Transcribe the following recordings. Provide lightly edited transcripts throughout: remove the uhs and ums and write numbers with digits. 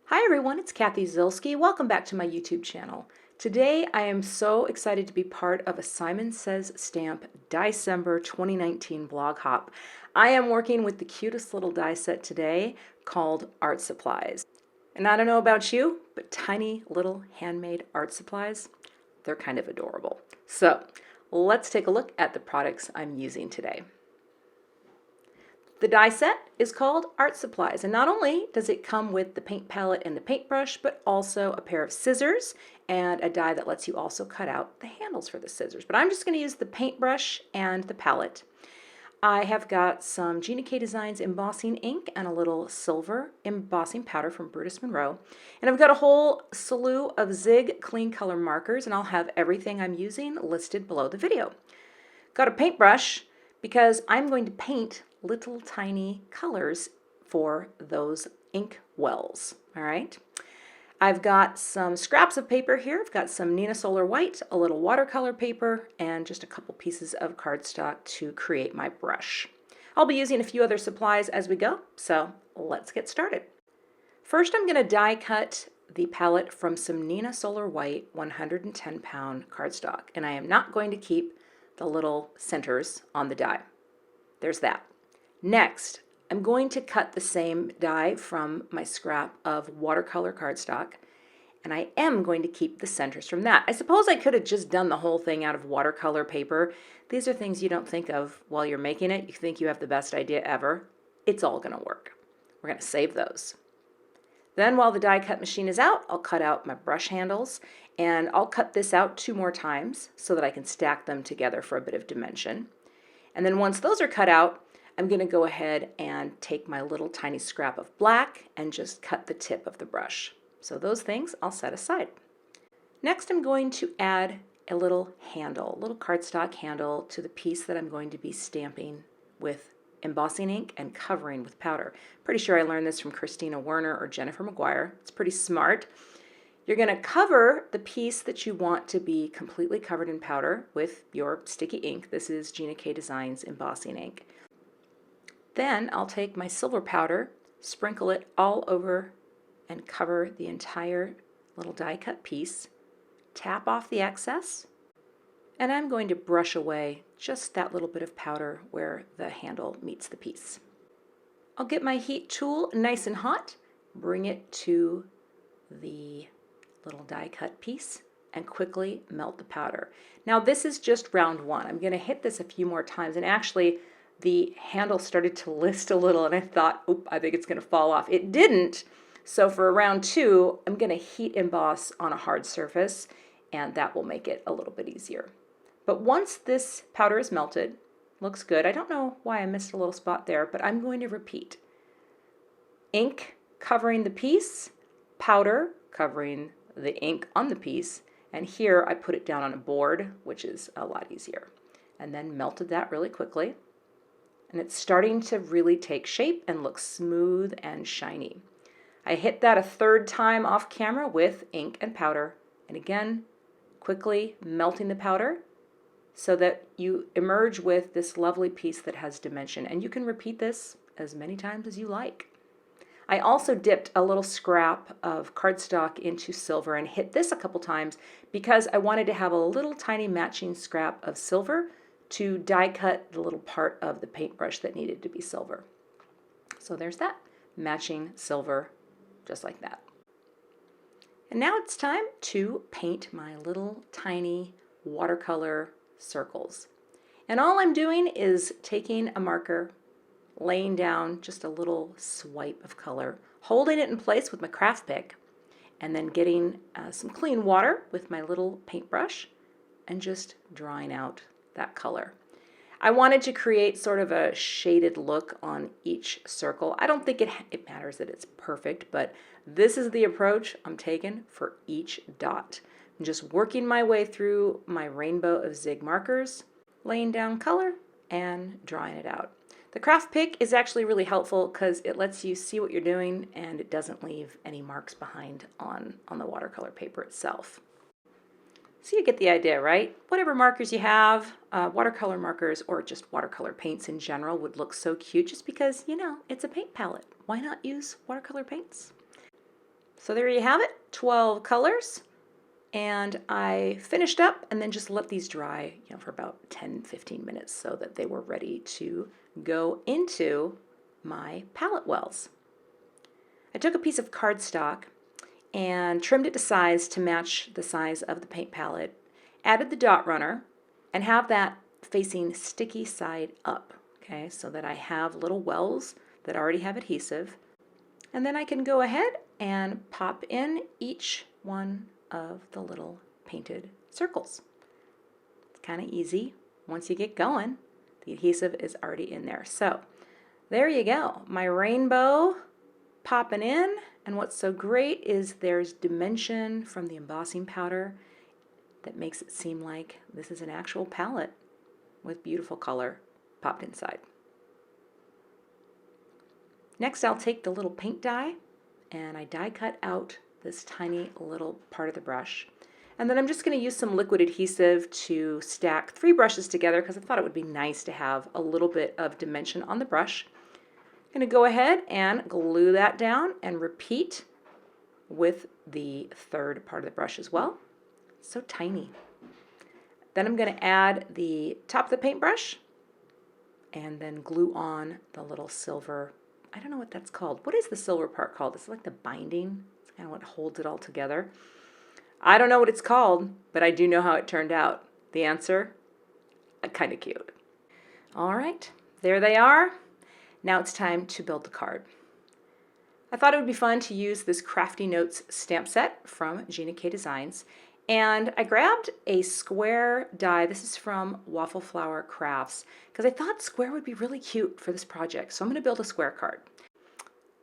Hi everyone, it's Cathy Zielske. Welcome back to my YouTube channel. Today I am so excited to be part of a Simon Says Stamp DieCember 2019 blog hop. I am working with the cutest little die set today called Art Supplies. And I don't know about you, but tiny little handmade art supplies, they're kind of adorable. So let's take a look at the products I'm using today. The die set is called Art Supplies, and not only does it come with the paint palette and the paintbrush, but also a pair of scissors and a die that lets you also cut out the handles for the scissors. But I'm just going to use the paintbrush and the palette. I have got some Gina Designs embossing ink and a little silver embossing powder from Brutus Monroe. And I've got a whole slew of Zig clean color markers, and I'll have everything I'm using listed below the video. Got a paintbrush because I'm going to paint little tiny colors for those ink wells. All right. I've got some scraps of paper here. I've got some Neenah Solar White, a little watercolor paper, and just a couple pieces of cardstock to create my brush. I'll be using a few other supplies as we go, so let's get started. First, I'm going to die cut the palette from some Neenah Solar White 110-pound cardstock, and I am not going to keep the little centers on the die. There's that. Next, I'm going to cut the same die from my scrap of watercolor cardstock, and I am going to keep the centers from that. I suppose I could have just done the whole thing out of watercolor paper. These are things you don't think of while you're making it. You think you have the best idea ever. It's all going to work. We're going to save those. Then while the die cut machine is out, I'll cut out my brush handles, and I'll cut this out 2 more times so that I can stack them together for a bit of dimension. And then once those are cut out, I'm going to go ahead and take my little tiny scrap of black and just cut the tip of the brush. So those things I'll set aside. Next, I'm going to add a little handle, a little cardstock handle to the piece that I'm going to be stamping with embossing ink and covering with powder. Pretty sure I learned this from Christina Werner or Jennifer McGuire. It's pretty smart. You're going to cover the piece that you want to be completely covered in powder with your sticky ink. This is Gina Designs embossing ink. Then I'll take my silver powder, sprinkle it all over, and cover the entire little die cut piece. Tap off the excess, and I'm going to brush away just that little bit of powder where the handle meets the piece. I'll get my heat tool nice and hot, bring it to the little die cut piece, and quickly melt the powder. Now this is just round 1. I'm going to hit this a few more times, and actually the handle started to list a little, and I thought, oop, I think it's going to fall off. It didn't. So for round 2, I'm going to heat emboss on a hard surface, and that will make it a little bit easier. But once this powder is melted, looks good. I don't know why I missed a little spot there, but I'm going to repeat. Ink covering the piece, powder covering the ink on the piece, and here I put it down on a board, which is a lot easier. And then melted that really quickly. And it's starting to really take shape and look smooth and shiny. I hit that a 3rd time off camera with ink and powder, and again, quickly melting the powder so that you emerge with this lovely piece that has dimension. And you can repeat this as many times as you like. I also dipped a little scrap of cardstock into silver and hit this a couple times because I wanted to have a little tiny matching scrap of silver to die cut the little part of the paintbrush that needed to be silver. So there's that, matching silver, just like that. And now it's time to paint my little tiny watercolor circles. And all I'm doing is taking a marker, laying down just a little swipe of color, holding it in place with my craft pick, and then getting some clean water with my little paintbrush and just drawing out that color. I wanted to create sort of a shaded look on each circle. I don't think it matters that it's perfect, but this is the approach I'm taking for each dot. I'm just working my way through my rainbow of Zig markers, laying down color and drawing it out. The craft pick is actually really helpful because it lets you see what you're doing and it doesn't leave any marks behind on the watercolor paper itself. So you get the idea, right? Whatever markers you have, watercolor markers or just watercolor paints in general would look so cute just because, you know, it's a paint palette. Why not use watercolor paints? So there you have it, 12 colors. And I finished up and then just let these dry, for about 10-15 minutes so that they were ready to go into my palette wells. I took a piece of cardstock and trimmed it to size to match the size of the paint palette, added the dot runner, and have that facing sticky side up, okay, so that I have little wells that already have adhesive. And then I can go ahead and pop in each one of the little painted circles. It's kind of easy. Once you get going, the adhesive is already in there. So there you go, my rainbow popping in. And what's so great is there's dimension from the embossing powder that makes it seem like this is an actual palette with beautiful color popped inside. Next, I'll take the little paint die and I die cut out this tiny little part of the brush. And then I'm just going to use some liquid adhesive to stack 3 brushes together because I thought it would be nice to have a little bit of dimension on the brush. I'm going to go ahead and glue that down and repeat with the 3rd part of the brush as well. It's so tiny. Then I'm going to add the top of the paintbrush and then glue on the little silver, I don't know what that's called. What is the silver part called? It's like the binding. It's kind of what holds it all together. I don't know what it's called, but I do know how it turned out. The answer, kind of cute. All right, there they are. Now it's time to build the card. I thought it would be fun to use this Crafty Notes stamp set from Gina Designs, and I grabbed a square die. This is from Watercolor Crafts, because I thought square would be really cute for this project, so I'm going to build a square card.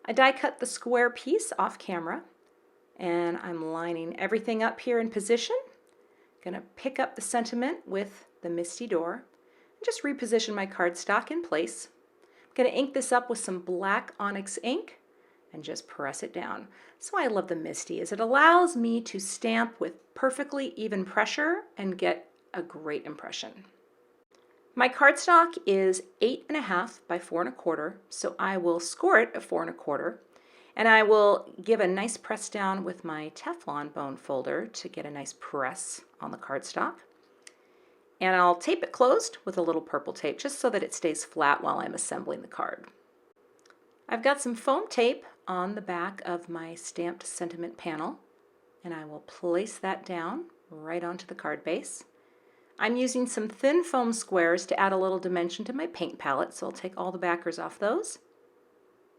I die cut the square piece off camera, and I'm lining everything up here in position. Going to pick up the sentiment with the Misty Door, and just reposition my cardstock in place. I'm going to ink this up with some black onyx ink and just press it down. That's why I love the Misty, is it allows me to stamp with perfectly even pressure and get a great impression. My cardstock is 8.5 by 4.25, so I will score it at 4.25, and I will give a nice press down with my Teflon bone folder to get a nice press on the cardstock. And I'll tape it closed with a little purple tape just so that it stays flat while I'm assembling the card. I've got some foam tape on the back of my stamped sentiment panel, and I will place that down right onto the card base. I'm using some thin foam squares to add a little dimension to my paint palette, so I'll take all the backers off those.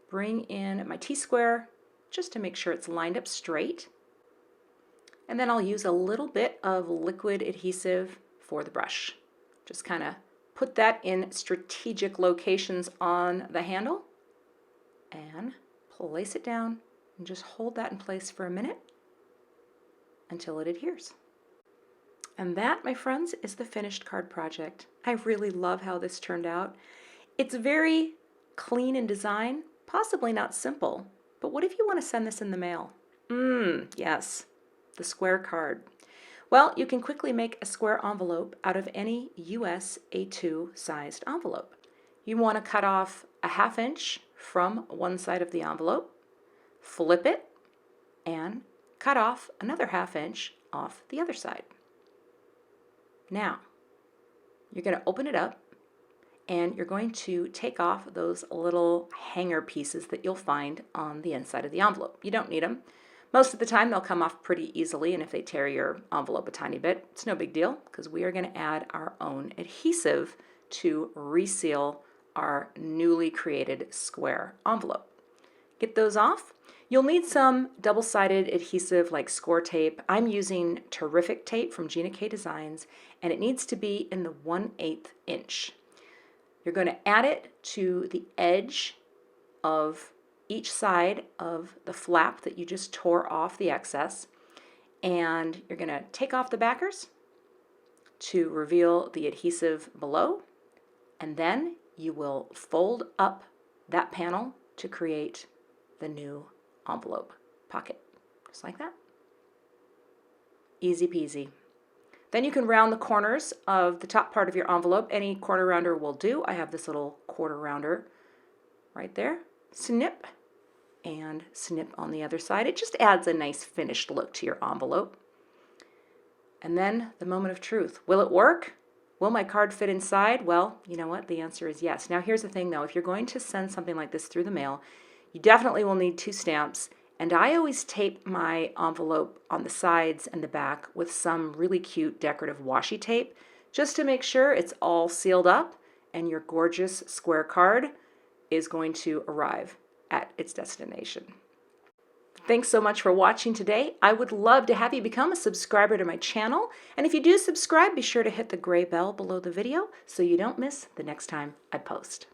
Bring in my T-square just to make sure it's lined up straight. And then I'll use a little bit of liquid adhesive for the brush. Just kind of put that in strategic locations on the handle and place it down and just hold that in place for a minute until it adheres. And that, my friends, is the finished card project. I really love how this turned out. It's very clean in design, possibly not simple, but what if you want to send this in the mail? Yes, the square card. Well, you can quickly make a square envelope out of any US A2 sized envelope. You want to cut off a 1/2 inch from one side of the envelope, flip it, and cut off another 1/2 inch off the other side. Now, you're going to open it up and you're going to take off those little hanger pieces that you'll find on the inside of the envelope. You don't need them. Most of the time they'll come off pretty easily, and if they tear your envelope a tiny bit, it's no big deal because we are going to add our own adhesive to reseal our newly created square envelope. Get those off. You'll need some double-sided adhesive like score tape. I'm using Terrific tape from Gina Designs, and it needs to be in the 1/8 inch. You're going to add it to the edge of each side of the flap that you just tore off the excess, and you're going to take off the backers to reveal the adhesive below, and then you will fold up that panel to create the new envelope pocket, just like that. Easy peasy. Then you can round the corners of the top part of your envelope. Any corner rounder will do. I have this little quarter rounder right there. Snip, and snip on the other side. It just adds a nice finished look to your envelope. And then the moment of truth. Will it work? Will my card fit inside? Well, you know what? The answer is yes. Now here's the thing though, if you're going to send something like this through the mail, you definitely will need 2 stamps. And I always tape my envelope on the sides and the back with some really cute decorative washi tape, just to make sure it's all sealed up and your gorgeous square card is going to arrive at its destination. Thanks so much for watching today. I would love to have you become a subscriber to my channel. And if you do subscribe, be sure to hit the gray bell below the video so you don't miss the next time I post.